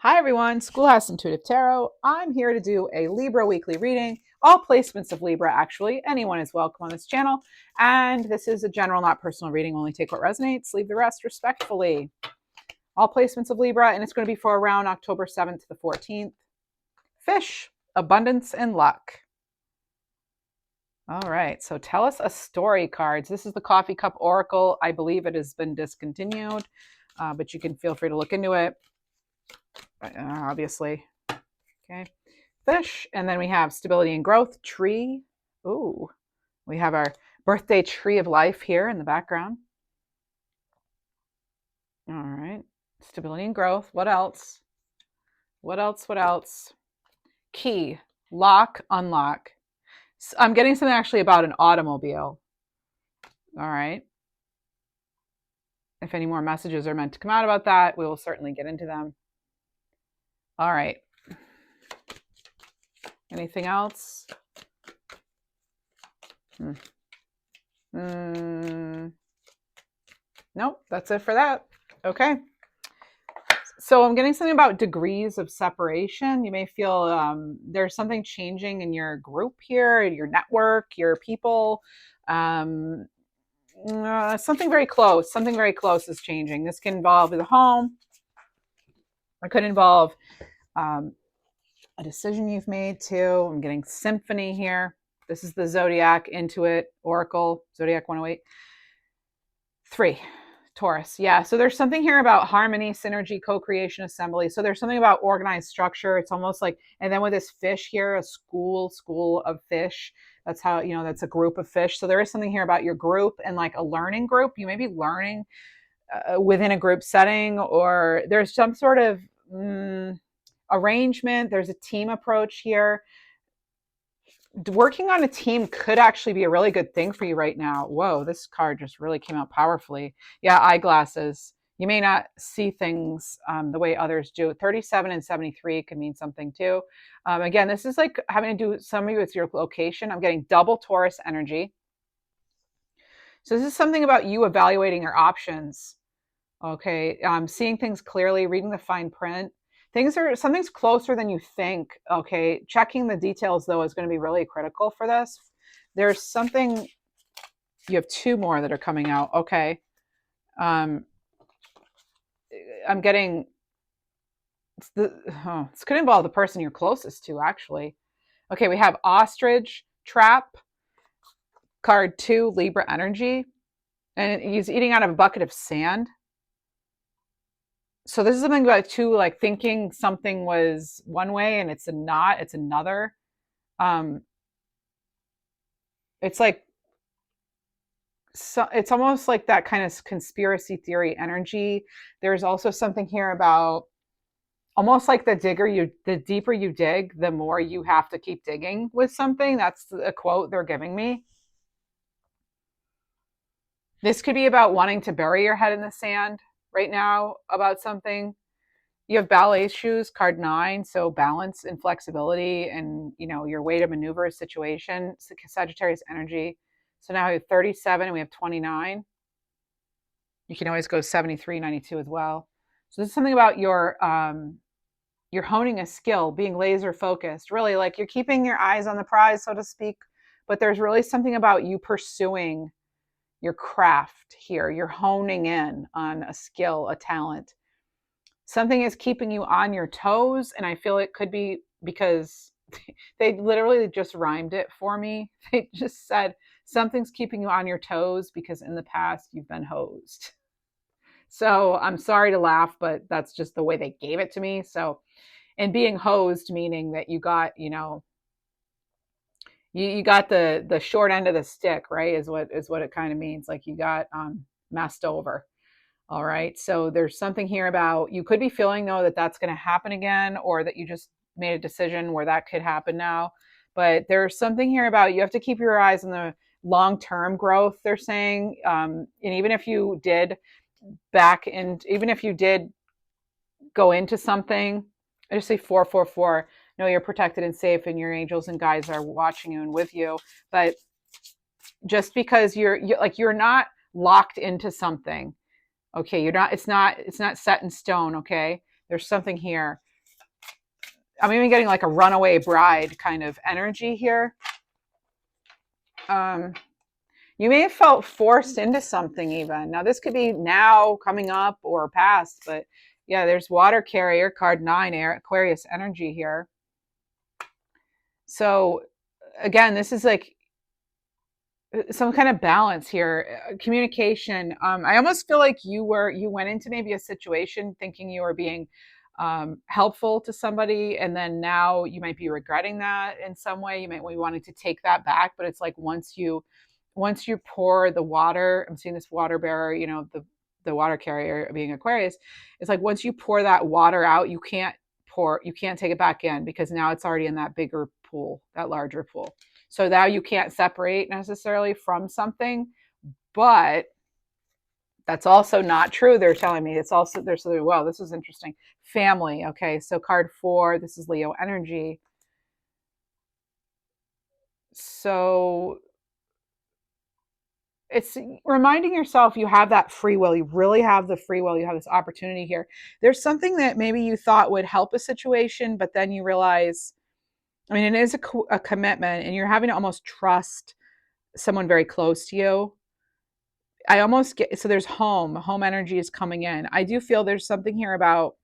Hi everyone, Schoolhouse Intuitive Tarot. I'm here to do a Libra weekly reading. All placements of Libra, actually. Anyone is welcome on this channel. And this is a general, not personal reading. Only take what resonates, leave the rest respectfully. All placements of Libra, and it's going to be for around October 7th to the 14th. Fish, abundance, and luck. All right, so tell us a story cards. This is the Coffee Cup Oracle. I believe it has been discontinued, but you can feel free to look into it. Obviously. Okay. Fish. And then we have stability and growth. Tree. Ooh. We have our birthday tree of life here in the background. All right. Stability and growth. What else? What else? Key. Lock. Unlock. I'm getting something actually about an automobile. All right. If any more messages are meant to come out about that, we will certainly get into them. All right. Anything else? Nope, that's it for that. Okay. So I'm getting something about degrees of separation. You may feel there's something changing in your group here, your network, your people. Something very close. Something very close is changing. This can involve the home. It could involve a decision you've made too. I'm getting symphony here. This is the Zodiac Intuit Oracle, Zodiac 108. 3, Taurus. Yeah, so there's something here about harmony, synergy, co-creation, assembly. So there's something about organized structure. It's almost like, and then with this fish here, a school of fish. That's how, that's a group of fish. So there is something here about your group and like a learning group. You may be learning within a group setting, or there's some sort of arrangement. There's a team approach here. Working on a team could actually be a really good thing for you right now. Whoa, this card just really came out powerfully. Yeah, eyeglasses. You may not see things the way others do. 37 and 73 could mean something too. Again, this is like having to do something with your location. I'm getting double Taurus energy. So this is something about you evaluating your options. Okay, seeing things clearly, reading the fine print. Something's closer than you think. Okay, checking the details though is going to be really critical for this. There's something. You have 2 more that are coming out. Okay, I'm getting. This could involve the person you're closest to, actually. Okay, we have ostrich trap. Card 2, Libra energy, and he's eating out of a bucket of sand. So this is something about like thinking something was one way and it's not, it's another. It's like, so it's almost like that kind of conspiracy theory energy. There's also something here about almost like the deeper you dig, the more you have to keep digging with something. That's a quote they're giving me. This could be about wanting to bury your head in the sand right now about something. You have ballet shoes, card 9, so balance and flexibility and, your way to maneuver a situation. Sagittarius energy. So now we have 37 and we have 29. You can always go 73, 92 as well. So this is something about you're honing a skill, being laser focused, really like you're keeping your eyes on the prize, so to speak, but there's really something about you pursuing your craft here. You're honing in on a skill, a talent. Something is keeping you on your toes, and I feel it could be because they literally just rhymed it for me. They just said something's keeping you on your toes because in the past you've been hosed. So I'm sorry to laugh, but that's just the way they gave it to me. So, and being hosed meaning that you got, you got the short end of the stick, right? Is what it kind of means. Like you got messed over. All right. So there's something here about you could be feeling though that that's going to happen again, or that you just made a decision where that could happen now. But there's something here about you have to keep your eyes on the long-term growth. They're saying, and even if you did even if you did go into something, I just say 444. No, you're protected and safe, and your angels and guides are watching you and with you. But just because you're not locked into something. Okay, you're not. It's not set in stone. Okay, there's something here. I'm even getting like a runaway bride kind of energy here. You may have felt forced into something even. Now, this could be now, coming up, or past, but yeah, there's water carrier, card 9, Aquarius energy here. So again, this is like some kind of balance here. Communication. I almost feel like you went into maybe a situation thinking you were being helpful to somebody, and then now you might be regretting that in some way. You might be wanting to take that back, but it's like once you pour the water, I'm seeing this water bearer, the water carrier being Aquarius. It's like once you pour that water out, you can't take it back in, because now it's already in that bigger pool, that larger pool. So now you can't separate necessarily from something, but that's also not true. They're telling me it's also, there's, well, this is interesting. Family. Okay. So card 4, this is Leo energy. So it's reminding yourself you have that free will. You really have the free will. You have this opportunity here. There's something that maybe you thought would help a situation, but then you realize, I mean, it is a commitment, and you're having to almost trust someone very close to you. I almost get, so there's home energy is coming in. I do feel there's something here about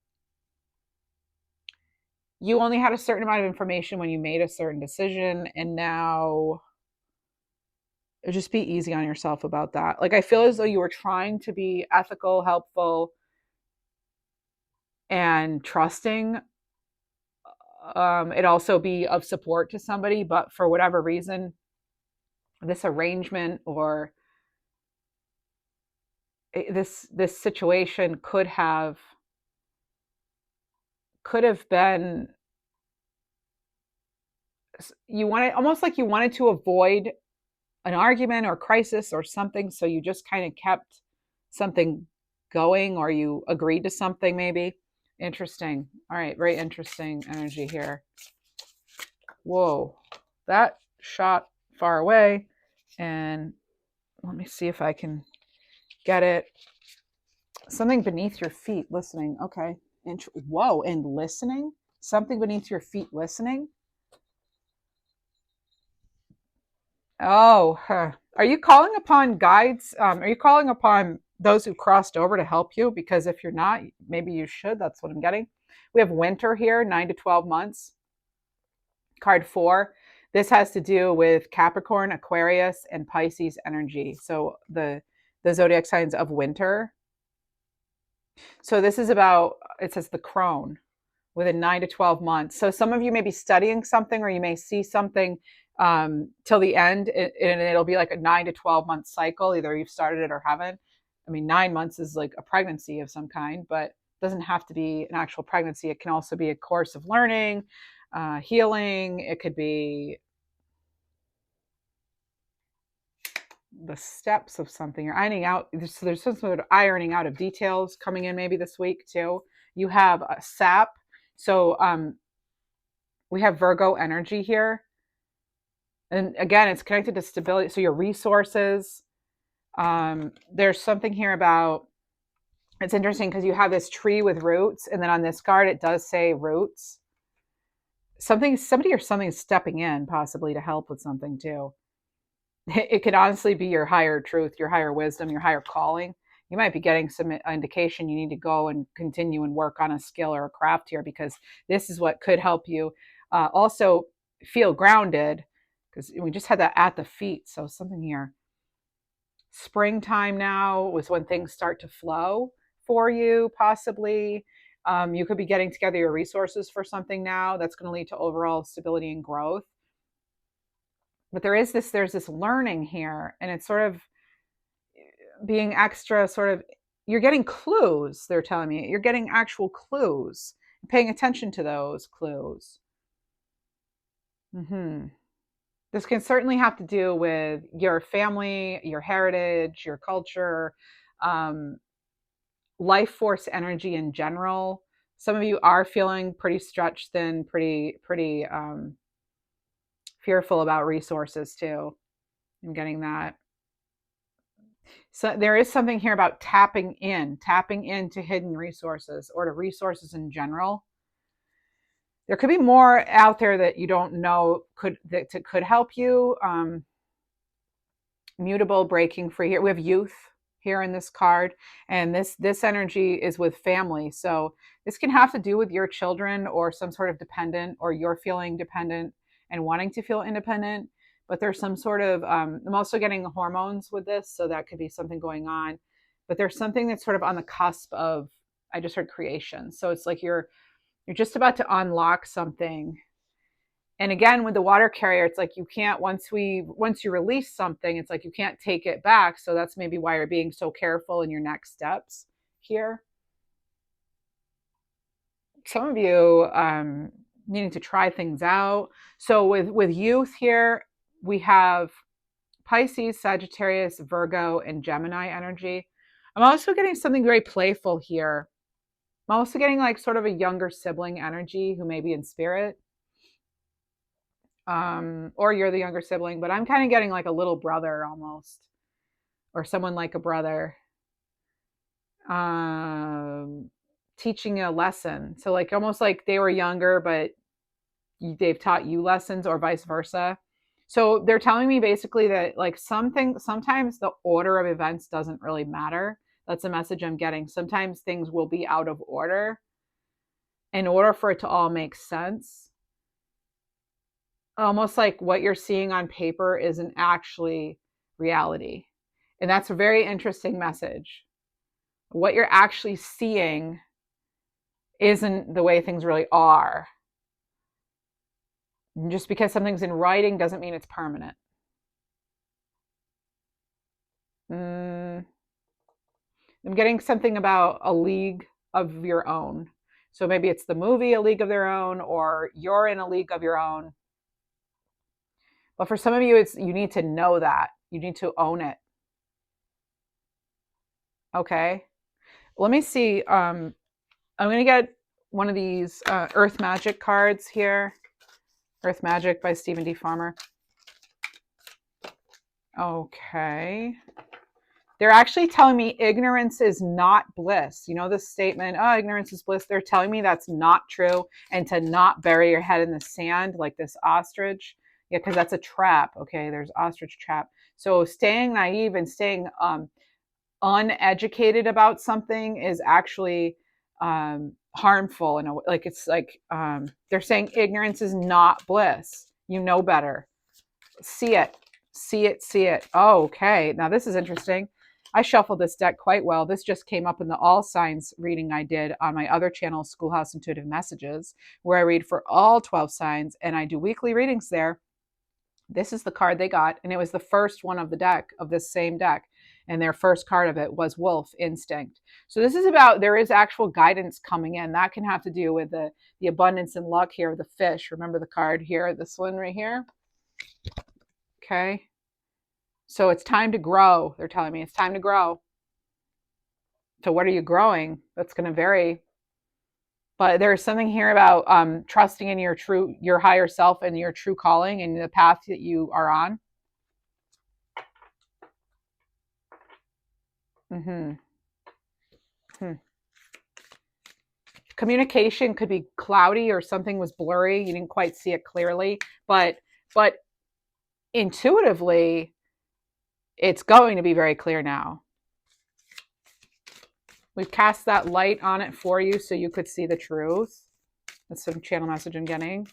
you only had a certain amount of information when you made a certain decision, and now just be easy on yourself about that. Like, I feel as though you were trying to be ethical, helpful, and trusting. It also be of support to somebody, but for whatever reason, this arrangement or this situation could have been, you wanted, almost like you wanted to avoid an argument or crisis or something, so you just kind of kept something going, or you agreed to something maybe. Interesting. All right, very interesting energy here. Whoa, that shot far away, and let me see if I can get it. Something beneath your feet, listening. Okay. Whoa, and listening? Something beneath your feet, listening? Oh, huh. Are you calling upon guides? Are you calling upon those who crossed over to help you? Because if you're not, maybe you should. That's what I'm getting. We have winter here, 9 to 12 months. Card 4. This has to do with Capricorn, Aquarius, and Pisces energy. So the zodiac signs of winter. So this is about, it says the crone, within 9 to 12 months. So some of you may be studying something, or you may see something till the end, and it'll be like a 9 to 12 month cycle. Either you've started it or haven't. I mean, 9 months is like a pregnancy of some kind, but it doesn't have to be an actual pregnancy. It can also be a course of learning, healing. It could be the steps of something. You're ironing out. There's some sort of ironing out of details coming in maybe this week too. You have a sap. So we have Virgo energy here. And again, it's connected to stability. So your resources. There's something here about, it's interesting because you have this tree with roots, and then on this card it does say roots. Somebody or something is stepping in possibly to help with something too. It could honestly be your higher truth, your higher wisdom, your higher calling. You might be getting some indication you need to go and continue and work on a skill or a craft here, because this is what could help you also feel grounded, because we just had that at the feet. So something here. Springtime now was when things start to flow for you, possibly. You could be getting together your resources for something now that's going to lead to overall stability and growth. But there's this learning here, and it's sort of being extra sort of, you're getting clues. They're telling me you're getting actual clues, paying attention to those clues. This can certainly have to do with your family, your heritage, your culture, um, life force energy in general. Some of you are feeling pretty stretched thin, pretty fearful about resources too. I'm getting that. So there is something here about tapping into hidden resources, or to resources in general. there could be more out there that you don't know could help you. Mutable, breaking free here. We have youth here in this card, and this energy is with family. So this can have to do with your children or some sort of dependent, or you're feeling dependent and wanting to feel independent. But there's some sort of I'm also getting hormones with this, so that could be something going on. But there's something that's sort of on the cusp of, I just heard creation. So it's like you're just about to unlock something. And again, with the water carrier, it's like you can't, once you release something, it's like you can't take it back. So that's maybe why you're being so careful in your next steps here. Some of you needing to try things out. So with youth here, we have Pisces, Sagittarius, Virgo, and Gemini energy. I'm also getting something very playful here. I'm also getting like sort of a younger sibling energy who may be in spirit. Or you're the younger sibling, but I'm kind of getting like a little brother almost, or someone like a brother, teaching a lesson. So like almost like they were younger, but they've taught you lessons, or vice versa. So they're telling me basically that like sometimes the order of events doesn't really matter. That's a message I'm getting. Sometimes things will be out of order in order for it to all make sense. Almost like what you're seeing on paper isn't actually reality. And that's a very interesting message. What you're actually seeing isn't the way things really are. Just because something's in writing doesn't mean it's permanent. I'm getting something about a league of your own. So maybe it's the movie A League of Their Own, or you're in a league of your own. But for some of you, you need to know that. You need to own it. Okay. Let me see. I'm going to get one of these Earth Magic cards here. Earth Magic by Stephen D. Farmer. Okay. They're actually telling me ignorance is not bliss. You know this statement, oh, ignorance is bliss. They're telling me that's not true, and to not bury your head in the sand like this ostrich. Yeah, because that's a trap. Okay, there's ostrich trap. So staying naive and staying uneducated about something is actually harmful. And like it's like they're saying ignorance is not bliss. You know better. See it, see it, see it. Oh, okay. Now this is interesting. I shuffled this deck quite well. This just came up in the all signs reading I did on my other channel, Schoolhouse Intuitive Messages, where I read for all 12 signs, and I do weekly readings there. This is the card they got, and it was the first one of the deck, of this same deck. And their first card of it was Wolf Instinct. So this is about, there is actual guidance coming in. That can have to do with the abundance and luck here of the fish. Remember the card here, this one right here? Okay. So it's time to grow. They're telling me it's time to grow. So what are you growing? That's going to vary. But there's something here about trusting in your higher self and your true calling and the path that you are on. Communication could be cloudy, or something was blurry. You didn't quite see it clearly, but intuitively, it's going to be very clear now. We've cast that light on it for you so you could see the truth. That's some channel message I'm getting.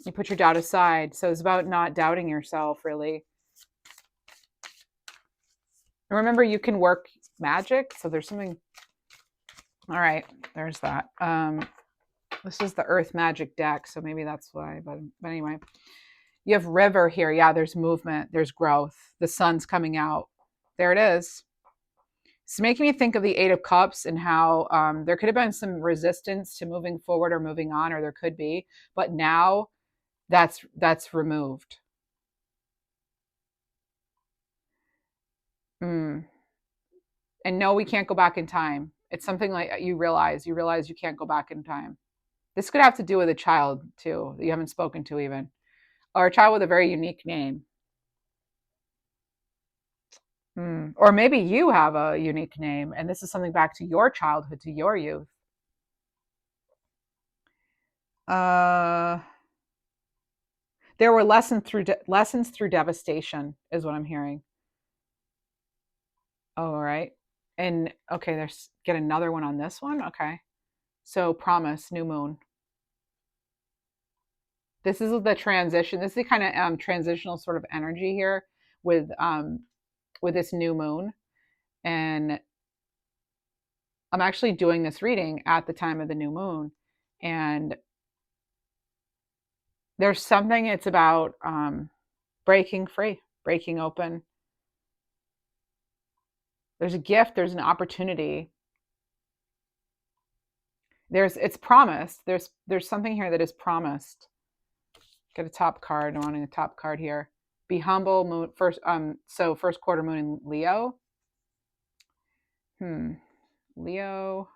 You put your doubt aside. So it's about not doubting yourself, really. And remember, you can work magic. So there's something. All right, there's that. This is the Earth Magic deck, so maybe that's why. But anyway, you have River here. Yeah, there's movement. There's growth. The sun's coming out. There it is. It's making me think of the Eight of Cups and how there could have been some resistance to moving forward or moving on, or there could be, but now that's removed. And no, we can't go back in time. It's something like you realize you can't go back in time. This could have to do with a child too that you haven't spoken to even, or a child with a very unique name. Or maybe you have a unique name and this is something back to your childhood, to your youth. Uh, there were lessons through devastation, is what I'm hearing. Oh, all right. And okay, there's get another one on this one. Okay. So promise, new moon. This is the transition. This is the kind of transitional sort of energy here with this new moon. And I'm actually doing this reading at the time of the new moon. And there's something, it's about breaking free, breaking open. There's a gift, there's an opportunity. It's promised. There's something here that is promised. Get a top card. I'm wanting a top card here. Be humble, moon first. So first quarter moon in Leo. Leo.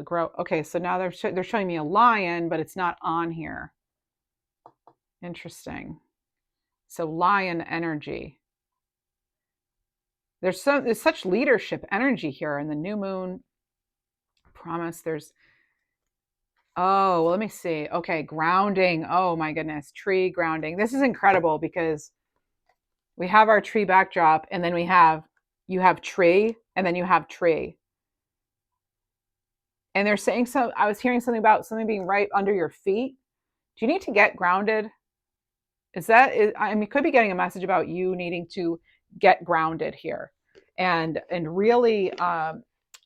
Grow. Okay, so now they're showing me a lion, but it's not on here. Interesting. So lion energy. There's such leadership energy here in the new moon. Promise. Oh, well, let me see. Okay, grounding. Oh my goodness, tree grounding. This is incredible because we have our tree backdrop, and then you have tree, and then you have tree. And they're saying so. I was hearing something about something being right under your feet. Do you need to get grounded? I mean, could be getting a message about you needing to get grounded here, and really,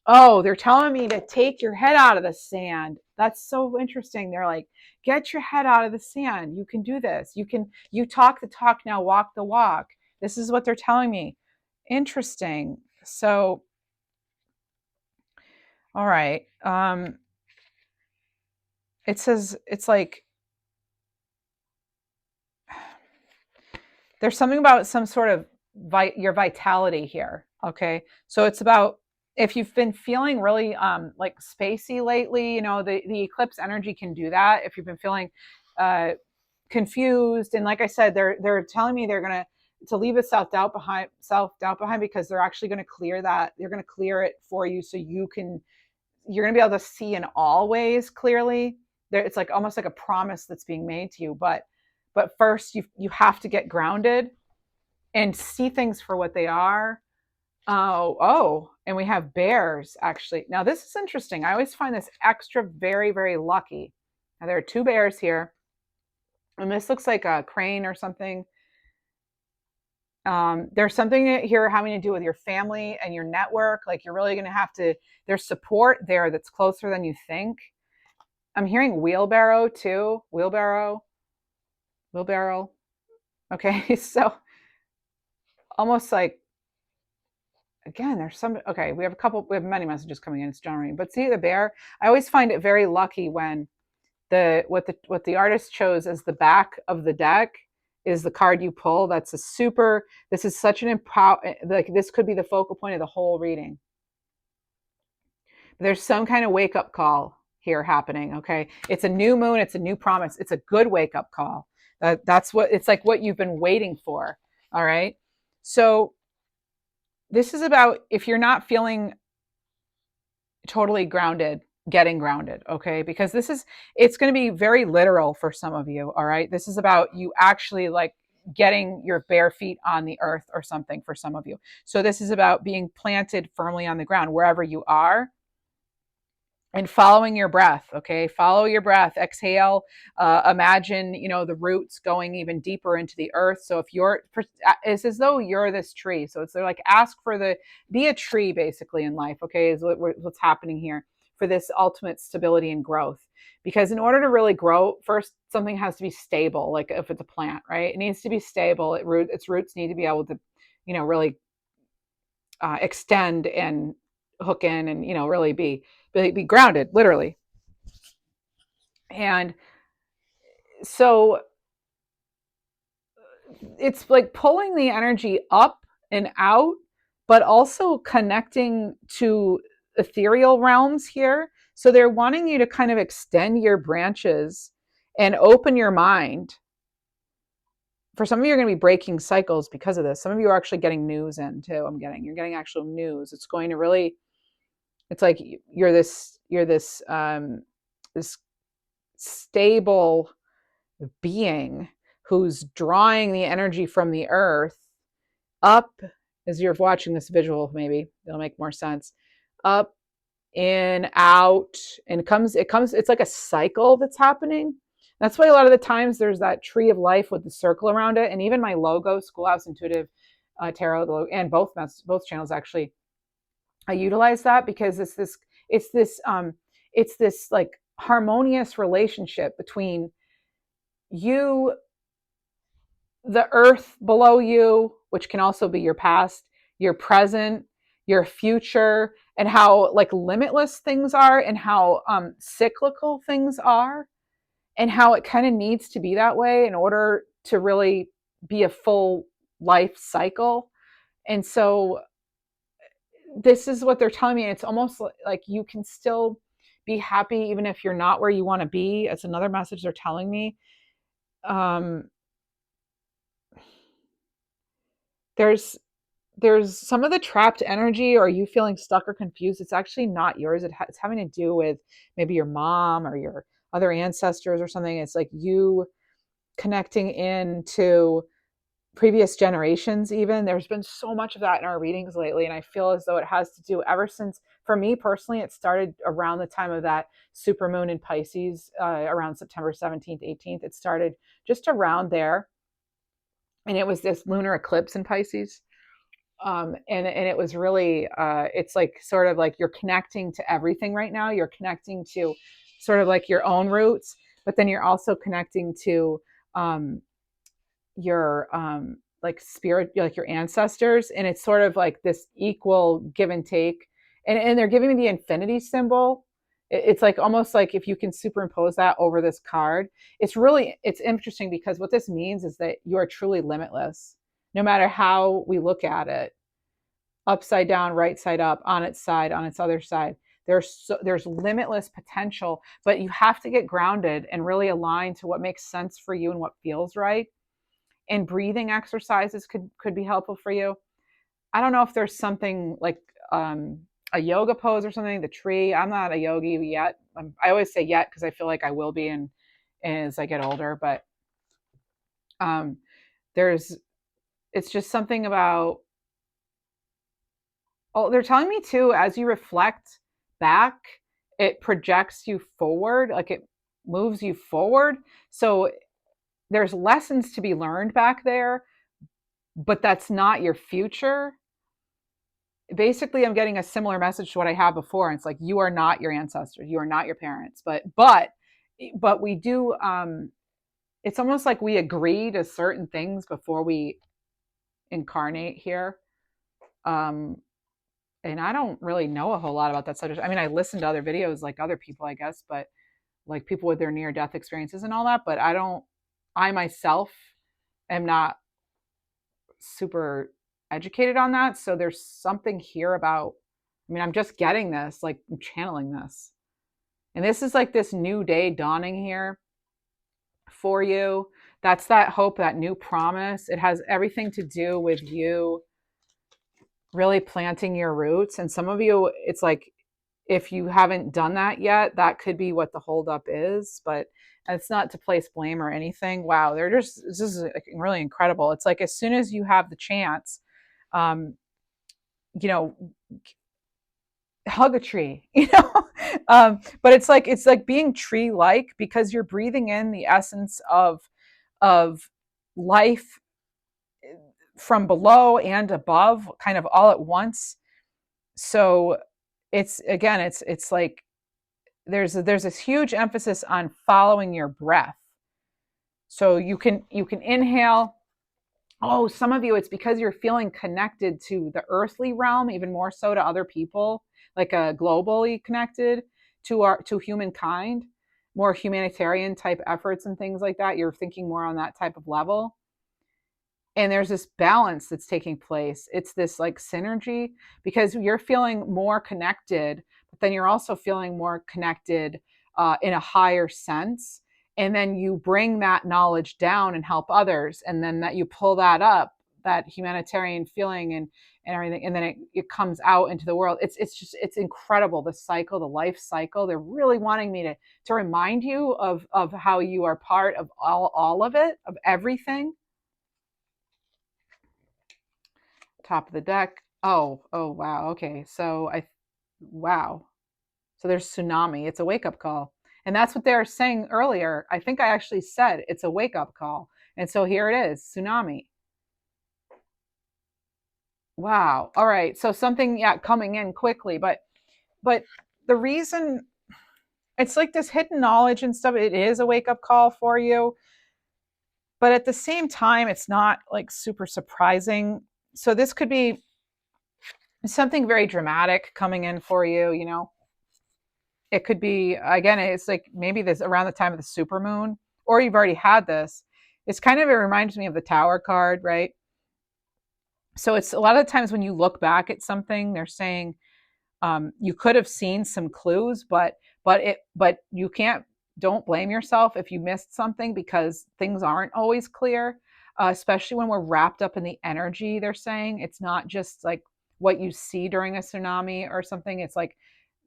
oh, they're telling me to take your head out of the sand. That's so interesting. They're like, get your head out of the sand. You can do this. You talk the talk, now walk the walk. This is what they're telling me. Interesting. So, all right. It says it's like there's something about some sort of your vitality here. Okay, so it's about if you've been feeling really like spacey lately, the eclipse energy can do that. If you've been feeling confused, and like I said, they're telling me they're gonna to leave a self doubt behind because they're actually going to clear that. They're going to clear it for you so you're going to be able to see in all ways clearly. It's like almost like a promise that's being made to you, but first you have to get grounded and see things for what they are. Oh, and we have bears actually. Now this is interesting. I always find this extra very, very lucky. Now there are two bears here, and this looks like a crane or something. There's something here having to do with your family and your network. Like you're really going to have to. There's support there that's closer than you think. I'm hearing wheelbarrow too. Wheelbarrow. Okay, so almost like again, there's some okay, we have many messages coming in, it's generating. But see the bear, I always find it very lucky when what the artist chose as the back of the deck is the card you pull. This is such an like this could be the focal point of the whole reading. There's some kind of wake up call here happening. Okay, it's a new moon, it's a new promise, it's a good wake up call. That's what it's like, what you've been waiting for. All right, so this is about if you're not feeling totally grounded, getting grounded. Okay, because it's going to be very literal for some of you. All right, this is about you actually like getting your bare feet on the earth or something for some of you. So this is about being planted firmly on the ground wherever you are and following your breath. Okay, follow your breath, exhale, imagine the roots going even deeper into the earth. So if it's as though you're this tree, so it's like ask for be a tree basically in life. Okay, is what's happening here for this ultimate stability and growth. Because in order to really grow, first something has to be stable. Like if it's a plant, right, it needs to be stable. Its roots need to be able to really extend and hook in and really be grounded, literally. And so it's like pulling the energy up and out, but also connecting to ethereal realms here. So they're wanting you to kind of extend your branches and open your mind. For some of you, you're going to be breaking cycles because of this. Some of you are actually getting news in too. You're getting actual news. It's going to really, it's like you're this this stable being who's drawing the energy from the earth up, as you're watching this visual, maybe it'll make more sense, up, in, out, and it's like a cycle that's happening. That's why a lot of the times there's that tree of life with the circle around it. And even my logo, Schoolhouse Intuitive Tarot, and both channels actually, I utilize that because it's this like harmonious relationship between you, the earth below you, which can also be your past, your present, your future, and how like limitless things are, and how cyclical things are, and how it kind of needs to be that way in order to really be a full life cycle. And so this is what they're telling me. It's almost like you can still be happy even if you're not where you want to be. It's another message they're telling me. There's some of the trapped energy, or you feeling stuck or confused. It's actually not yours. It's having to do with maybe your mom or your other ancestors or something. It's like you connecting into previous generations. Even there's been so much of that in our readings lately, and I feel as though it has to do, ever since, for me personally, it started around the time of that supermoon in Pisces, around September 17th 18th. It started just around there, and it was this lunar eclipse in Pisces. And it was really, it's like sort of like you're connecting to everything right now. You're connecting to sort of like your own roots, but then you're also connecting to your like spirit, like your ancestors. And it's sort of like this equal give and take. And they're giving me the infinity symbol. It's like almost like if you can superimpose that over this card, it's interesting, because what this means is that you are truly limitless, no matter how we look at it, upside down, right side up, on its side, on its other side. There's limitless potential, but you have to get grounded and really align to what makes sense for you and what feels right. And breathing exercises could be helpful for you. I don't know if there's something like a yoga pose or something. The tree. I'm not a yogi yet. I always say yet because I feel like I will be, and as I get older. But there's, it's just something about. Oh, they're telling me too, as you reflect back, it projects you forward, like it moves you forward. So there's lessons to be learned back there, but that's not your future. Basically, I'm getting a similar message to what I had before. It's like, you are not your ancestors, you are not your parents, but we do, it's almost like we agree to certain things before we incarnate here. And I don't really know a whole lot about that subject. I mean, I listen to other videos like other people, I guess, but like people with their near death experiences and all that. But I myself am not super educated on that. So there's something here about, I mean, I'm just getting this, like I'm channeling this. And this is like this new day dawning here for you. That's that hope, that new promise. It has everything to do with you really planting your roots. And some of you, it's like, if you haven't done that yet, that could be what the holdup is. But it's not to place blame or anything. Wow, this is really incredible. It's like, as soon as you have the chance, um, you know, hug a tree, but it's like being tree-like, because you're breathing in the essence of life from below and above, kind of all at once. So it's, again, it's like there's this huge emphasis on following your breath. So you can inhale. Oh, some of you, it's because you're feeling connected to the earthly realm, even more so to other people, like globally connected to humankind, more humanitarian type efforts and things like that. You're thinking more on that type of level. And there's this balance that's taking place. It's this like synergy, because you're feeling more connected, but then you're also feeling more connected in a higher sense. And then you bring that knowledge down and help others. And then that you pull that up, that humanitarian feeling and everything, and then it comes out into the world. It's incredible, the cycle, the life cycle. They're really wanting me to remind you of how you are part of all of it, of everything. Top of the deck. Oh wow. Okay. Wow. So there's tsunami. It's a wake-up call. And that's what they were saying earlier. I think I actually said it's a wake-up call. And so here it is, tsunami. Wow. All right. So something, yeah, coming in quickly, but the reason it's like this hidden knowledge and stuff, it is a wake-up call for you. But at the same time, it's not like super surprising. So this could be something very dramatic coming in for you, you know. It could be, again, it's like maybe this around the time of the supermoon, or you've already had this. It's kind of, it reminds me of the Tower card, right? So it's a lot of the times when you look back at something, they're saying you could have seen some clues, but you can't. Don't blame yourself if you missed something, because things aren't always clear, especially when we're wrapped up in the energy. They're saying it's not just like what you see during a tsunami or something. It's like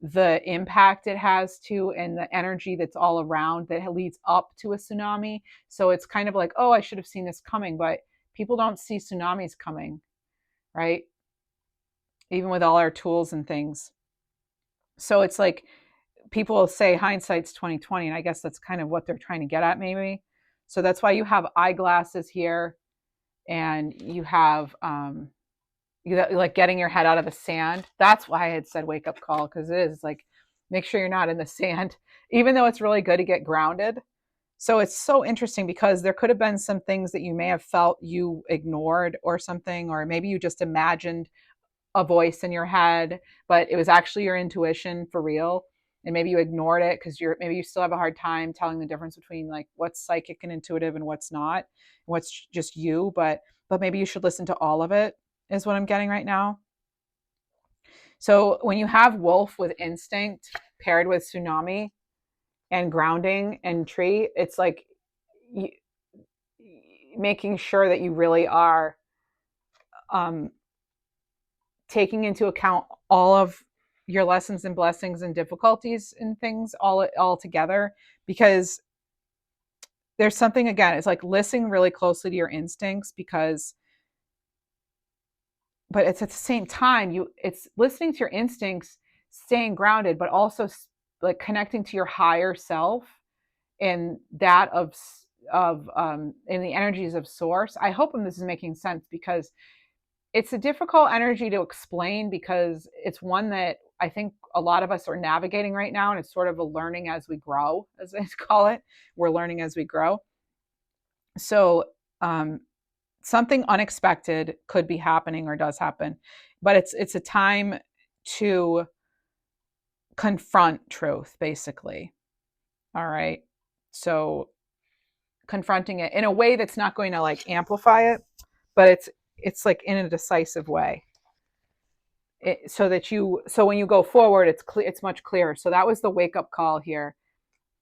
the impact it has to, and the energy that's all around that leads up to a tsunami. So it's kind of like, oh, I should have seen this coming, but people don't see tsunamis coming, right? Even with all our tools and things. So it's like people say hindsight's 2020, and I guess that's kind of what they're trying to get at, maybe. So that's why you have eyeglasses here, and you have you like getting your head out of the sand. That's why I had said wake up call, because it is like, make sure you're not in the sand, even though it's really good to get grounded. So it's so interesting, because there could have been some things that you may have felt you ignored or something, or maybe you just imagined a voice in your head, but it was actually your intuition for real. And maybe you ignored it because maybe you still have a hard time telling the difference between like what's psychic and intuitive and what's not, and what's just you. But maybe you should listen to all of it, is what I'm getting right now. So when you have wolf with instinct paired with tsunami and grounding and tree, it's like you, making sure that you really are um, taking into account all of your lessons and blessings and difficulties and things all together, because there's something, again, it's like listening really closely to your instincts, because but it's at the same time it's listening to your instincts, staying grounded, but also like connecting to your higher self, and that of in the energies of source. I hope this is making sense, because it's a difficult energy to explain, because it's one that I think a lot of us are navigating right now, and it's sort of a learning as we grow, as I call it. We're learning as we grow. So something unexpected could be happening or does happen, but it's a time to confront truth, basically. All right. So confronting it in a way that's not going to like amplify it, but it's like in a decisive way. So when you go forward, it's much clearer. So that was the wake up call here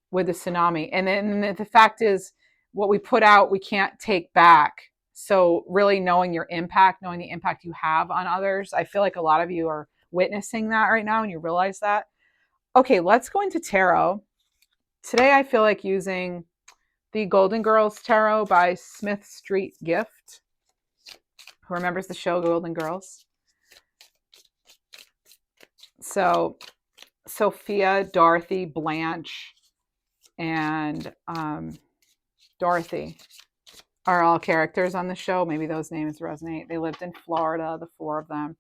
with the tsunami. And then the fact is, what we put out, we can't take back. So really knowing your impact, knowing the impact you have on others. I feel like a lot of you are witnessing that right now, and you realize that. Okay, let's go into tarot. Today I feel like using the Golden Girls Tarot by Smith Street Gift. Who remembers the show Golden Girls? So Sophia, Dorothy, Blanche, and Dorothy are all characters on the show. Maybe those names resonate. They lived in Florida, the four of them.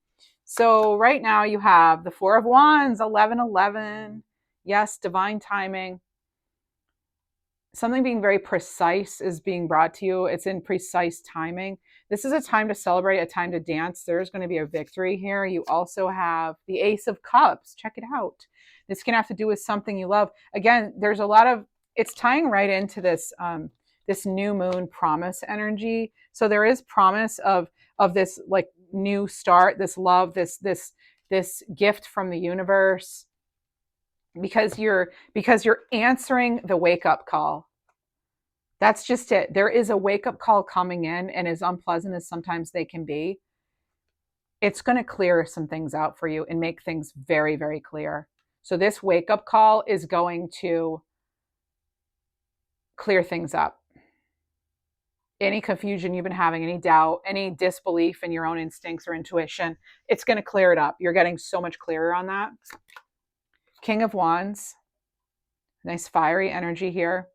So right now you have the Four of Wands, 1111. Yes, divine timing. Something being very precise is being brought to you. It's in precise timing. This is a time to celebrate, a time to dance. There's going to be a victory here. You also have the Ace of Cups. Check it out. This can have to do with something you love. Again, there's a lot of, it's tying right into this this new moon promise energy. So there is promise of this like new start, this love, this gift from the universe, because you're answering the wake up call. That's just it. There is a wake-up call coming in, and as unpleasant as sometimes they can be, it's going to clear some things out for you and make things very, very clear. So this wake-up call is going to clear things up. Any confusion you've been having, any doubt, any disbelief in your own instincts or intuition, it's going to clear it up. You're getting so much clearer on that. King of Wands, nice fiery energy here.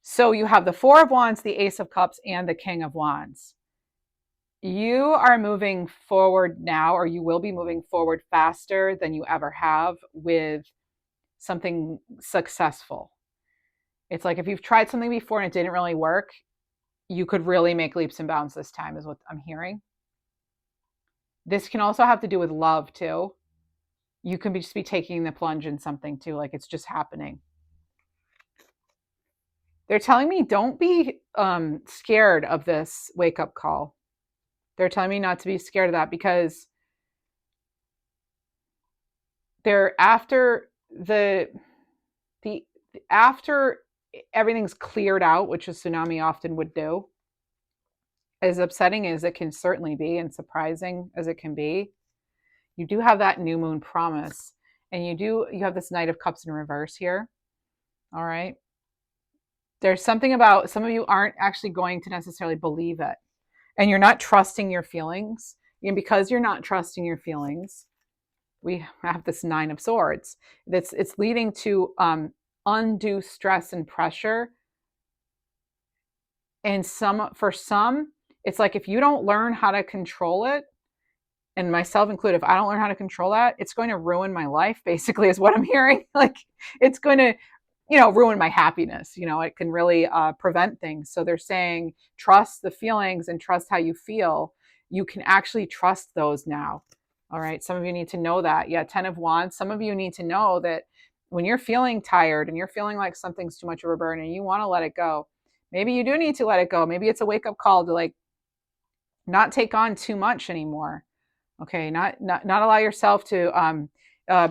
So you have the Four of Wands, the Ace of Cups, and the King of Wands. You are moving forward now, or you will be moving forward faster than you ever have with something successful. It's like if you've tried something before and it didn't really work, you could really make leaps and bounds this time, is what I'm hearing. This can also have to do with love too. You can just be taking the plunge in something too, like it's just happening. They're telling me don't be scared of this wake-up call. They're telling me not to be scared of that, because they're after after everything's cleared out, which a tsunami often would do, as upsetting as it can certainly be and surprising as it can be, you do have that new moon promise, and you have this Knight of Cups in reverse here. All right. There's something about some of you aren't actually going to necessarily believe it, and you're not trusting your feelings. And because you're not trusting your feelings, we have this Nine of Swords. It's leading to undue stress and pressure. And for some, it's like if you don't learn how to control it, and myself included, if I don't learn how to control that, it's going to ruin my life, basically, is what I'm hearing. Like it's going to, ruin my happiness. It can really prevent things. So they're saying, trust the feelings and trust how you feel. You can actually trust those now. All right. Some of you need to know that. Yeah. 10 of Wands. Some of you need to know that when you're feeling tired and you're feeling like something's too much of a burden and you want to let it go, maybe you do need to let it go. Maybe it's a wake-up call to like not take on too much anymore. Okay. Not allow yourself to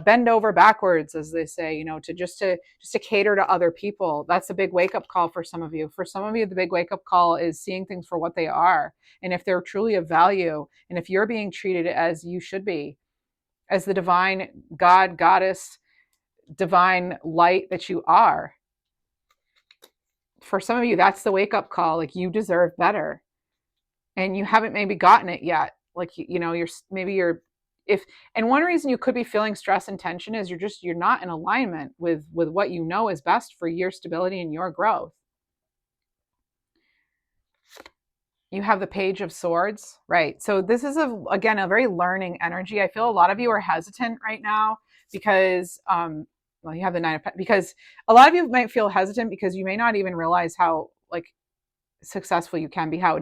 bend over backwards, as they say, to just to cater to other people. That's a big wake-up call for some of you. For some of you, the big wake-up call is seeing things for what they are, and if they're truly of value, and if you're being treated as you should be, as the divine God, goddess, divine light that you are. For some of you, that's the wake-up call. Like, you deserve better, and you haven't maybe gotten it yet. Like, and one reason you could be feeling stress and tension is you're not in alignment with what you know is best for your stability and your growth. You have the Page of Swords, right? So this is again a very learning energy. I feel a lot of you are hesitant right now because you have the Nine of Pentacles, because a lot of you might feel hesitant because you may not even realize how like successful you can be, how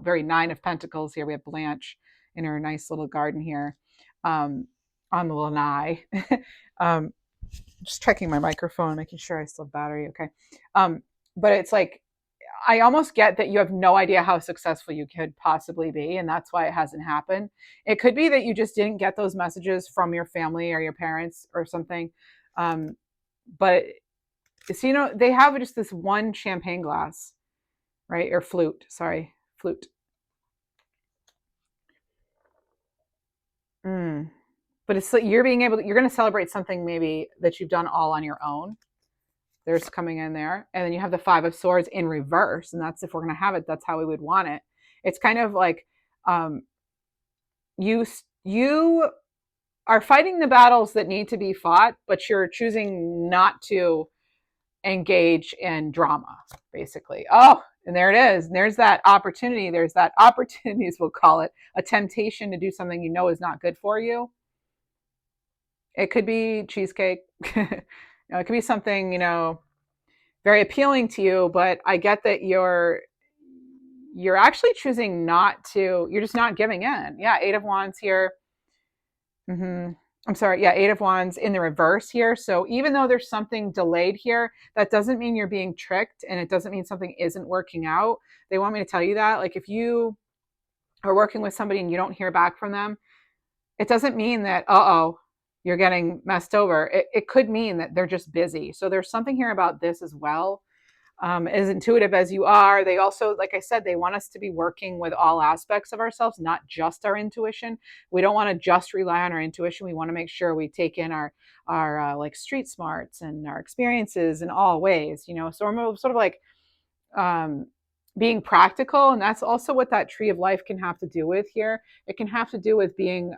very Nine of Pentacles here. We have Blanche in her nice little garden here on the lanai. Just checking my microphone, making sure I still have battery. Okay. But it's like, I almost get that you have no idea how successful you could possibly be, and that's why it hasn't happened. It could be that you just didn't get those messages from your family or your parents or something. But so, they have just this one champagne glass, right? Or flute. But it's like you're going to celebrate something maybe that you've done all on your own. There's coming in there. And then you have the Five of Swords in reverse. And that's, if we're going to have it, that's how we would want it. It's kind of like you are fighting the battles that need to be fought, but you're choosing not to engage in drama, basically. Oh, and there it is. And there's that opportunity. There's that opportunities, we'll call it, a temptation to do something you know is not good for you. It could be cheesecake. It could be something, very appealing to you, but I get that you're actually choosing not to, you're just not giving in. Yeah, Eight of Wands here. I'm sorry. Yeah, Eight of Wands in the reverse here. So even though there's something delayed here, that doesn't mean you're being tricked, and it doesn't mean something isn't working out. They want me to tell you that. Like, if you are working with somebody and you don't hear back from them, it doesn't mean that, you're getting messed over, it could mean that they're just busy. So there's something here about this as well. As intuitive as you are, they also, like I said, they want us to be working with all aspects of ourselves, not just our intuition. We don't want to just rely on our intuition. We want to make sure we take in our like street smarts and our experiences in all ways, you know. So we're sort of like um, being practical, and that's also what that tree of life can have to do with here. It can have to do with being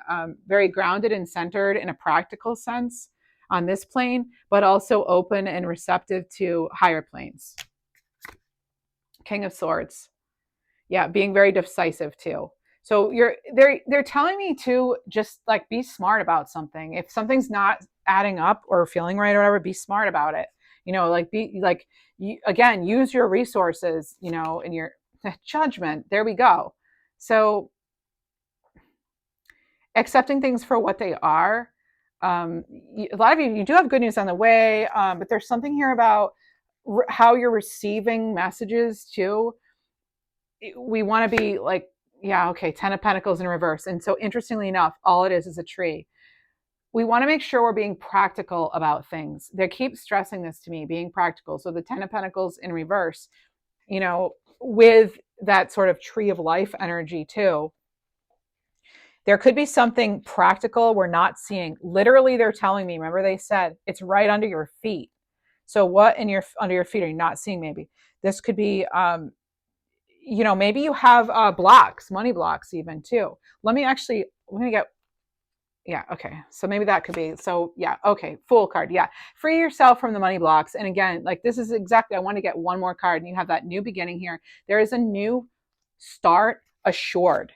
very grounded and centered in a practical sense on this plane, but also open and receptive to higher planes. King of Swords. Yeah, being very decisive too. So they're telling me to just like be smart about something. If something's not adding up or feeling right or whatever, be smart about it. You know, like be like you, again, use your resources, you know, and your judgment. There we go. So accepting things for what they are. A lot of you do have good news on the way, but there's something here about how you're receiving messages too. We want to be like, yeah, okay, 10 of Pentacles in reverse. And so interestingly enough, all it is a tree. We want to make sure we're being practical about things. They keep stressing this to me, being practical. So the 10 of Pentacles in reverse, you know, with that sort of tree of life energy too. There could be something practical we're not seeing. Literally, they're telling me, remember they said it's right under your feet. So what in your under your feet are you not seeing maybe? This could be you know, maybe you have blocks, money blocks even too. Let me get, yeah, okay. So maybe that could be, so yeah, okay, Fool card, yeah. Free yourself from the money blocks. And again, like this is exactly, I want to get one more card and you have that new beginning here. There is a new start assured.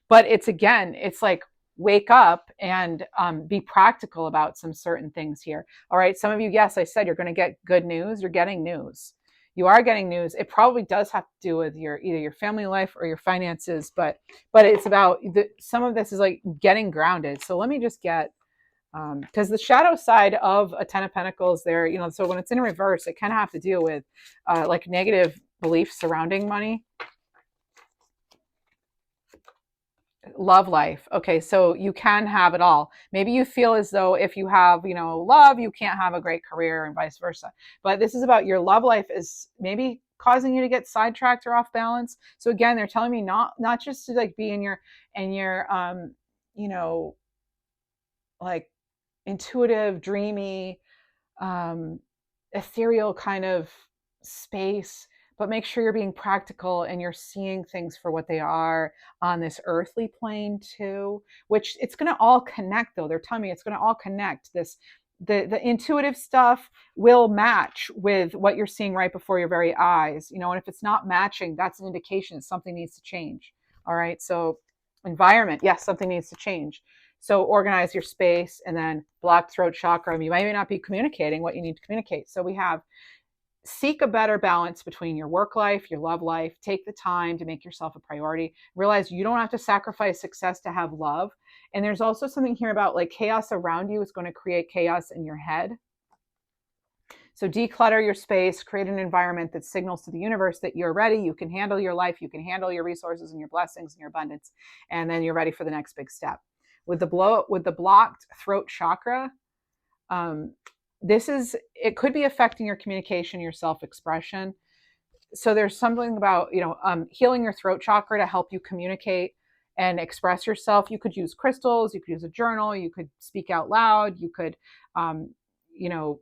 But it's again, it's like wake up and be practical about some certain things here. All right. Some of you, yes, I said you're going to get good news. You're getting news. You are getting news. It probably does have to do with your either your family life or your finances, but it's about some of this is like getting grounded. So let me just get because the shadow side of a 10 of Pentacles there, you know, so when it's in reverse, it kind of have to deal with like negative beliefs surrounding money. Love life. Okay, so you can have it all. Maybe you feel as though if you have, you know, love, you can't have a great career and vice versa. But this is about your love life is maybe causing you to get sidetracked or off balance. So again, they're telling me not just to like be in your you know, like intuitive, dreamy, ethereal kind of space, but make sure you're being practical and you're seeing things for what they are on this earthly plane too, which it's going to all connect though. They're telling me it's going to all connect. The intuitive stuff will match with what you're seeing right before your very eyes, you know, and if it's not matching, that's an indication that something needs to change. All right. So environment, yes, something needs to change. So organize your space, and then block throat chakra. You might not be communicating what you need to communicate. So we have seek a better balance between your work life, your love life. Take the time to make yourself a priority. Realize you don't have to sacrifice success to have love. And there's also something here about like chaos around you is going to create chaos in your head. So declutter your space, create an environment that signals to the universe that you're ready, you can handle your life, you can handle your resources and your blessings and your abundance, and then you're ready for the next big step. With the blocked throat chakra, it could be affecting your communication, your self-expression. So there's something about, you know, healing your throat chakra to help you communicate and express yourself. You could use crystals, you could use a journal, you could speak out loud, you could, you know,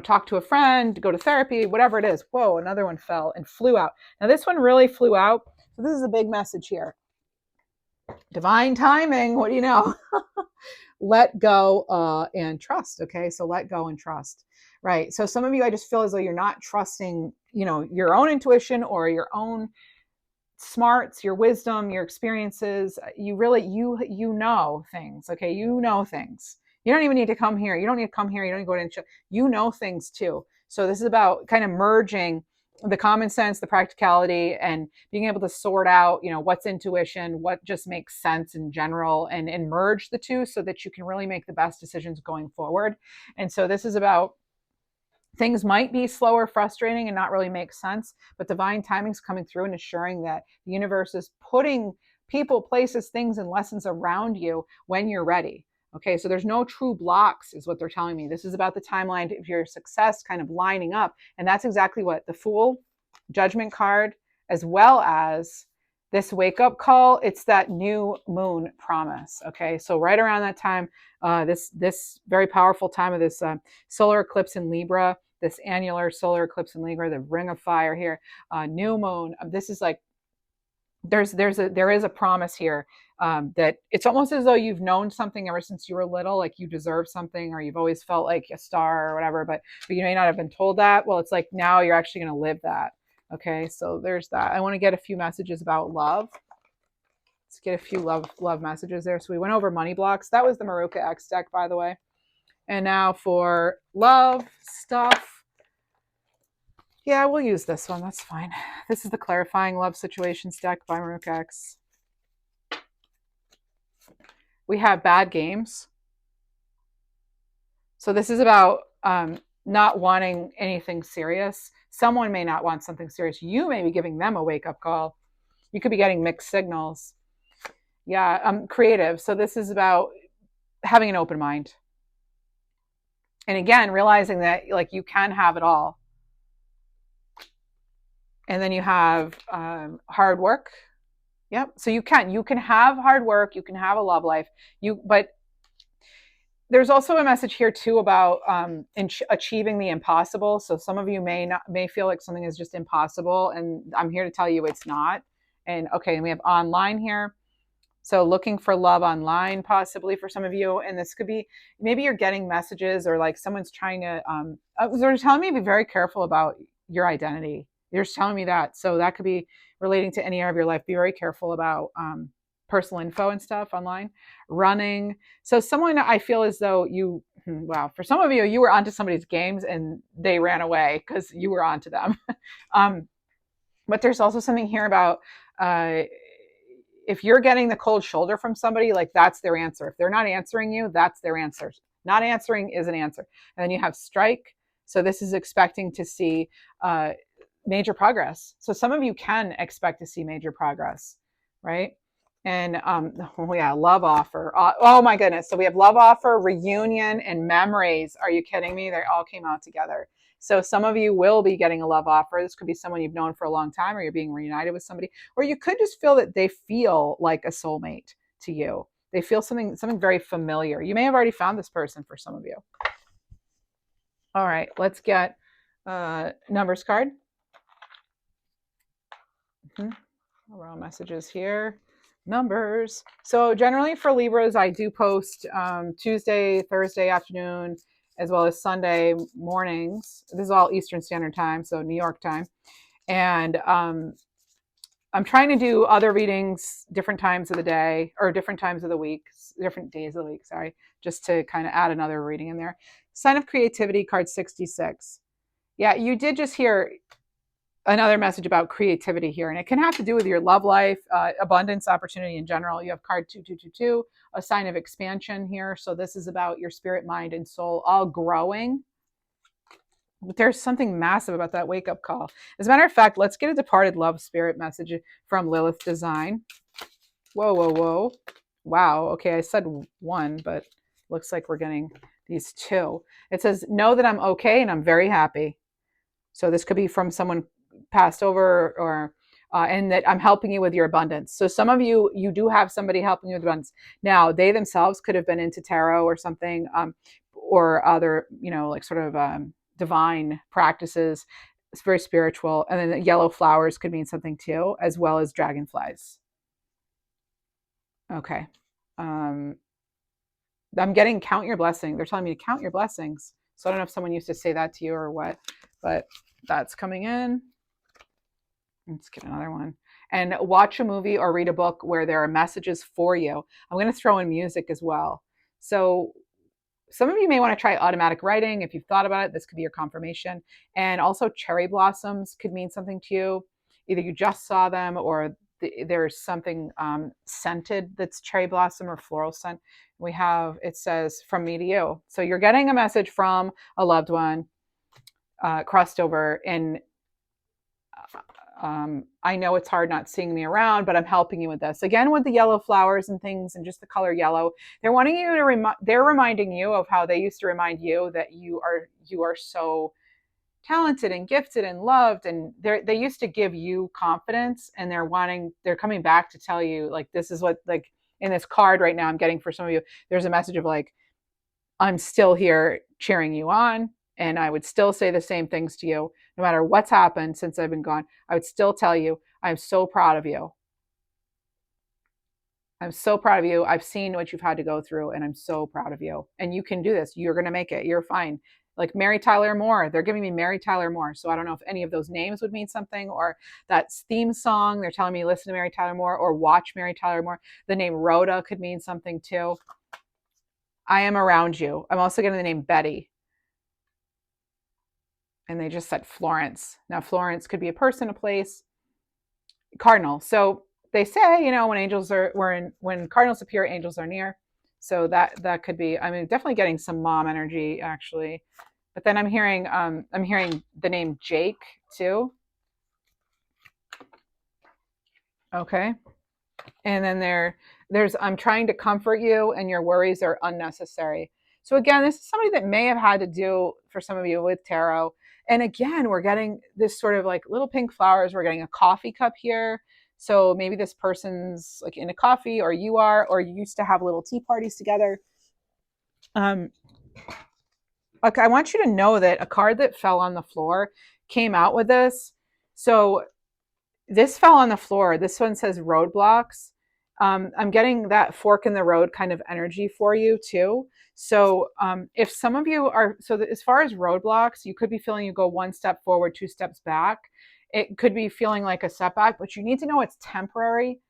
talk to a friend, go to therapy, whatever it is. Whoa, another one fell and flew out. Now this one really flew out. So this is a big message here. Divine timing. What do you know? Let go and trust. Okay. So let go and trust. Right. So some of you, I just feel as though you're not trusting, you know, your own intuition or your own smarts, your wisdom, your experiences. You really, you know things. Okay. You know things. You don't even need to come here. You don't need to come here. You don't need to go to, you know things too. So this is about kind of merging the common sense, the practicality, and being able to sort out, you know, what's intuition, what just makes sense in general, and merge the two so that you can really make the best decisions going forward. And so this is about things might be slower, frustrating, and not really make sense, but divine timing's coming through and assuring that the universe is putting people, places, things, and lessons around you when you're ready. Okay, so there's no true blocks, is what they're telling me. This is about the timeline of your success kind of lining up. And that's exactly what the Fool, Judgment card, as well as this wake up call. It's that new moon promise. Okay, so right around that time, this very powerful time of this solar eclipse in Libra, this annular solar eclipse in Libra, the ring of fire here, new moon. This is like there is a promise here, that it's almost as though you've known something ever since you were little, like you deserve something, or you've always felt like a star or whatever, but you may not have been told that. Well, it's like now you're actually going to live that. Okay, so there's that. I want to get a few messages about love. Let's get a few love messages there. So we went over money blocks. That was the Maruka X deck, by the way. And now for love stuff. Yeah, we'll use this one. That's fine. This is the Clarifying Love Situations deck by Maruka X. We have bad games. So this is about not wanting anything serious. Someone may not want something serious. You may be giving them a wake-up call. You could be getting mixed signals. Yeah, creative. So this is about having an open mind. And again, realizing that like you can have it all. And then you have hard work. Yep. So you can have hard work. You can have a love life. But there's also a message here too about achieving the impossible. So some of you may feel like something is just impossible, and I'm here to tell you it's not. And okay, and we have online here. So looking for love online, possibly for some of you. And this could be, maybe you're getting messages, or like someone's trying to, they're telling me to be very careful about your identity. They're just telling me that. So that could be relating to any area of your life. Be very careful about personal info and stuff online. Running. So someone, I feel as though wow, for some of you, you were onto somebody's games and they ran away because you were onto them. But there's also something here about, if you're getting the cold shoulder from somebody, like that's their answer. If they're not answering you, that's their answer. Not answering is an answer. And then you have strike. So this is expecting to see major progress. So some of you can expect to see major progress, right? And love offer. Oh my goodness. So we have love offer, reunion, and memories. Are you kidding me? They all came out together. So some of you will be getting a love offer. This could be someone you've known for a long time, or you're being reunited with somebody, or you could just feel that they feel like a soulmate to you. They feel something very familiar. You may have already found this person for some of you. All right, let's get numbers card. Overall messages here. Numbers. So generally for Libras, I do post Tuesday, Thursday afternoon, as well as Sunday mornings. This is all Eastern Standard Time, so New York time. And I'm trying to do other readings different times of the day, or different times of the week, different days of the week, sorry, just to kind of add another reading in there. Sign of Creativity, card 66. Yeah, you did just hear another message about creativity here, and it can have to do with your love life, abundance, opportunity in general. You have card 2222, a sign of expansion here. So this is about your spirit, mind, and soul all growing. But there's something massive about that wake up call. As a matter of fact, let's get a departed love spirit message from Lilith Design. Whoa, whoa, whoa. Wow. Okay, I said one, but looks like we're getting these two. It says, know that I'm okay and I'm very happy. So this could be from someone passed over, or and that I'm helping you with your abundance. So some of you do have somebody helping you with abundance. Now they themselves could have been into tarot or something, or other, like sort of divine practices. It's very spiritual. And then the yellow flowers could mean something too, as well as dragonflies. Okay. I'm getting count your blessings. They're telling me to count your blessings. So I don't know if someone used to say that to you or what, but that's coming in. Let's get another one. And watch a movie or read a book where there are messages for you. I'm going to throw in music as well. So some of you may want to try automatic writing. If you've thought about it, this could be your confirmation. And also cherry blossoms could mean something to you. Either you just saw them, or there's something scented that's cherry blossom or floral scent. It says, from me to you. So you're getting a message from a loved one, crossed over in I know it's hard not seeing me around, but I'm helping you with this. Again, with the yellow flowers and things and just the color yellow, they're wanting you to they're reminding you of how they used to remind you that you are so talented and gifted and loved, and they used to give you confidence, and they're coming back to tell you, like, this is what, like, in this card right now I'm getting for some of you, there's a message of like, I'm still here cheering you on. And I would still say the same things to you. No matter what's happened since I've been gone, I would still tell you, I'm so proud of you. I'm so proud of you. I've seen what you've had to go through, and I'm so proud of you. And you can do this. You're going to make it. You're fine. Like Mary Tyler Moore, they're giving me Mary Tyler Moore. So I don't know if any of those names would mean something, or that theme song, they're telling me listen to Mary Tyler Moore or watch Mary Tyler Moore. The name Rhoda could mean something too. I am around you. I'm also getting the name Betty. And they just said Florence. Now, Florence could be a person, a place, cardinal. So they say, when cardinals appear, angels are near. So that could be. I mean, definitely getting some mom energy actually. But then I'm hearing the name Jake too. Okay. And then there's I'm trying to comfort you, and your worries are unnecessary. So again, this is somebody that may have had to do, for some of you, with tarot. And again, we're getting this sort of like little pink flowers. We're getting a coffee cup here. So maybe this person's like into coffee, or you are, or you used to have little tea parties together. Okay, I want you to know that a card that fell on the floor came out with this. So this fell on the floor. This one says roadblocks. I'm getting that fork in the road kind of energy for you too. So if some of you are, as far as roadblocks, you could be feeling you go one step forward, two steps back. It could be feeling like a setback, but you need to know it's temporary.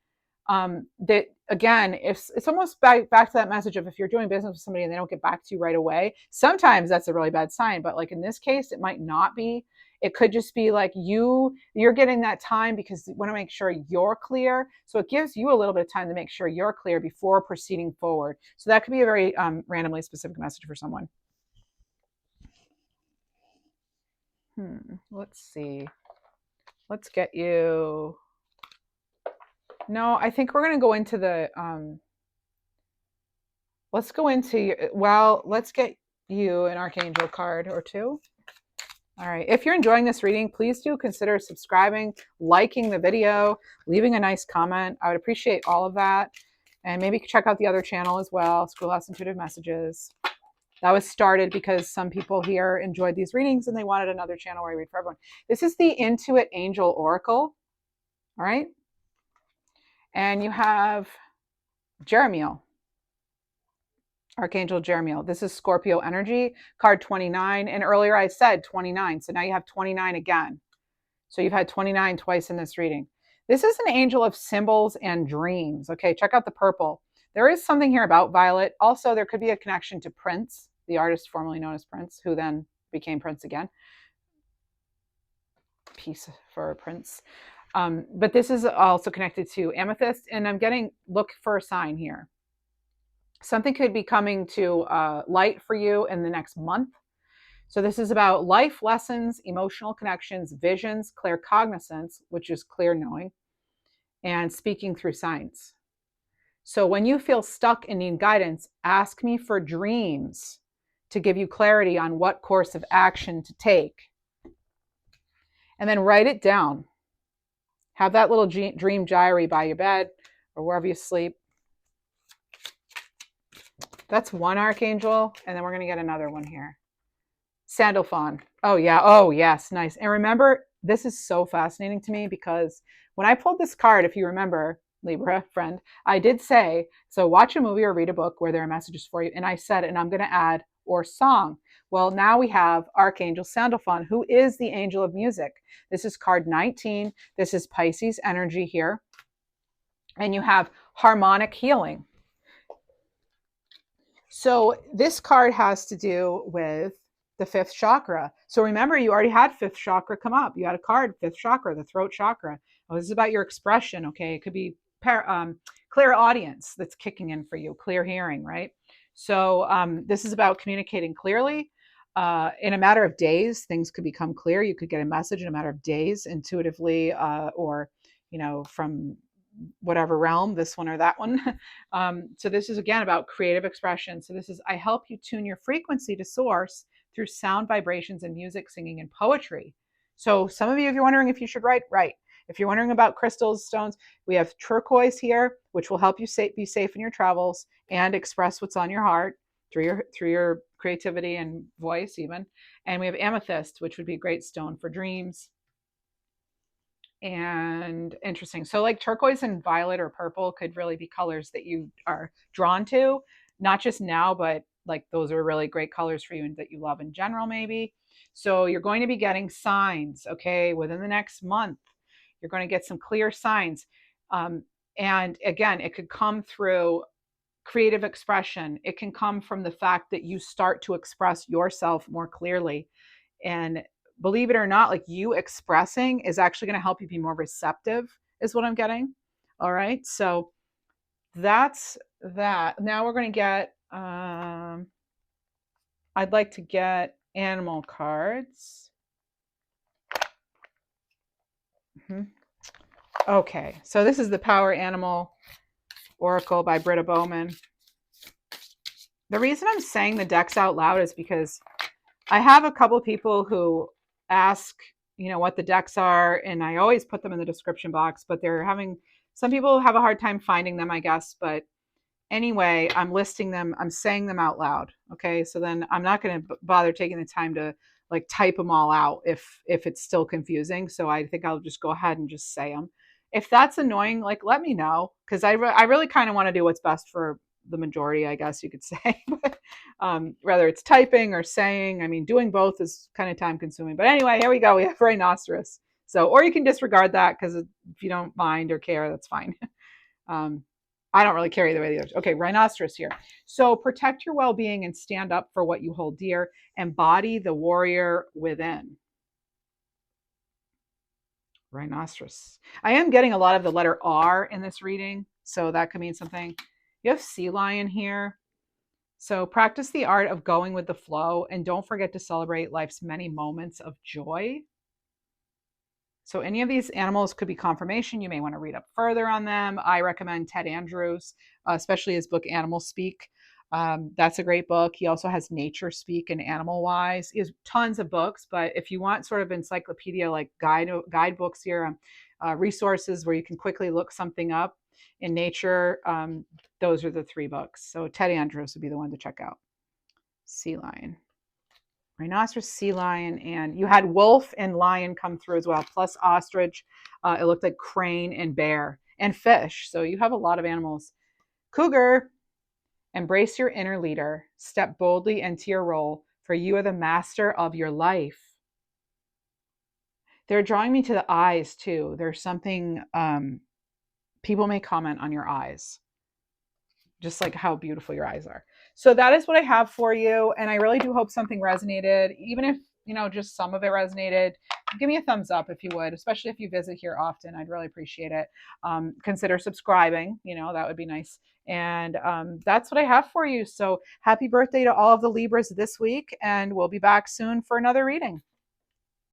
That again, if it's almost back to that message of, if you're doing business with somebody and they don't get back to you right away, sometimes that's a really bad sign. But like in this case, it might not be. It could just be like you're getting that time because you want to make sure you're clear. So it gives you a little bit of time to make sure you're clear before proceeding forward. So that could be a very randomly specific message for someone. Let's see. Let's get you. No, I think we're going to go into the let's go into, well, let's get you an Archangel card or two. All right. If you're enjoying this reading, please do consider subscribing, liking the video, leaving a nice comment. I would appreciate all of that. And maybe check out the other channel as well, Schoolhouse Intuitive Messages. That was started because some people here enjoyed these readings and they wanted another channel where I read for everyone. This is the Intuit Angel Oracle. All right. And you have Jeremiel. Archangel Jeremiel. This is Scorpio energy, card 29. And earlier I said 29. So now you have 29 again. So you've had 29 twice in this reading. This is an angel of symbols and dreams. Okay, check out the purple. There is something here about Violet. Also, there could be a connection to Prince, the artist formerly known as Prince, who then became Prince again. Peace for Prince. But this is also connected to Amethyst. And I'm getting, look for a sign here. Something could be coming to light for you in the next month. So this is about life lessons, emotional connections, visions, clear cognizance, which is clear knowing, and speaking through signs. So when you feel stuck and need guidance, ask me for dreams to give you clarity on what course of action to take. And then write it down. Have that little dream diary by your bed or wherever you sleep. That's one Archangel, and then we're going to get another one here. Sandalphon. Oh, yeah. Oh, yes. Nice. And remember, this is so fascinating to me because when I pulled this card, if you remember, Libra friend, I did say, so watch a movie or read a book where there are messages for you. And I said, and I'm going to add, or song. Well, now we have Archangel Sandalphon, who is the angel of music. This is card 19. This is Pisces energy here. And you have harmonic healing. So this card has to do with the fifth chakra. So remember, you already had fifth chakra come up. You had a card, fifth chakra, the throat chakra. Oh, this is about your expression, okay? It could be clear audience that's kicking in for you, clear hearing, right? So this is about communicating clearly. In a matter of days, things could become clear. You could get a message in a matter of days, intuitively, or from whatever realm, this one or that one. So this is again about creative expression. So this is, I help you tune your frequency to source through sound vibrations and music, singing, and poetry. So some of you, if you're wondering if you should write, write. If you're wondering about crystals, stones, we have turquoise here, which will help you be safe in your travels and express what's on your heart through your creativity and voice even. And we have amethyst, which would be a great stone for dreams. And interesting. So like turquoise and violet or purple could really be colors that you are drawn to, not just now, but like those are really great colors for you and that you love in general, maybe. So you're going to be getting signs, okay, within the next month. You're going to get some clear signs. And again, it could come through creative expression. It can come from the fact that you start to express yourself more clearly. And believe it or not, like you expressing is actually going to help you be more receptive, is what I'm getting. All right. So that's that. Now we're going to get, I'd like to get animal cards. Mm-hmm. Okay. So this is the Power Animal Oracle by Britta Bowman. The reason I'm saying the decks out loud is because I have a couple of people who ask, what the decks are, and I always put them in the description box, but some people have a hard time finding them, I guess. But anyway, I'm listing them, I'm saying them out loud. Okay. So then I'm not going to bother taking the time to like type them all out if it's still confusing. So I think I'll just go ahead and just say them. If that's annoying, like let me know, because I really kind of want to do what's best for the majority, I guess you could say. But, whether it's typing or saying, I mean, doing both is kind of time consuming. But anyway, here we go. We have rhinoceros. So, or you can disregard that because if you don't mind or care, that's fine. I don't really care either way. Okay, rhinoceros here. So protect your well-being and stand up for what you hold dear. Embody the warrior within. Rhinoceros. I am getting a lot of the letter R in this reading, so that could mean something. You have sea lion here. So practice the art of going with the flow and don't forget to celebrate life's many moments of joy. So any of these animals could be confirmation. You may want to read up further on them. I recommend Ted Andrews, especially his book Animal Speak. That's a great book. He also has Nature Speak and Animal Wise. He has tons of books, but if you want sort of encyclopedia like guidebooks here, resources where you can quickly look something up in nature, those are the three books. So Ted Andrews would be the one to check out. Sea lion. Rhinoceros, sea lion, and you had wolf and lion come through as well, plus ostrich. It looked like crane and bear and fish. So you have a lot of animals. Cougar, embrace your inner leader. Step boldly into your role, for you are the master of your life. They're drawing me to the eyes too. There's something, people may comment on your eyes, just like how beautiful your eyes are. So that is what I have for you. And I really do hope something resonated. Even if, just some of it resonated, give me a thumbs up if you would, especially if you visit here often. I'd really appreciate it. Consider subscribing, that would be nice. And that's what I have for you. So happy birthday to all of the Libras this week. And we'll be back soon for another reading.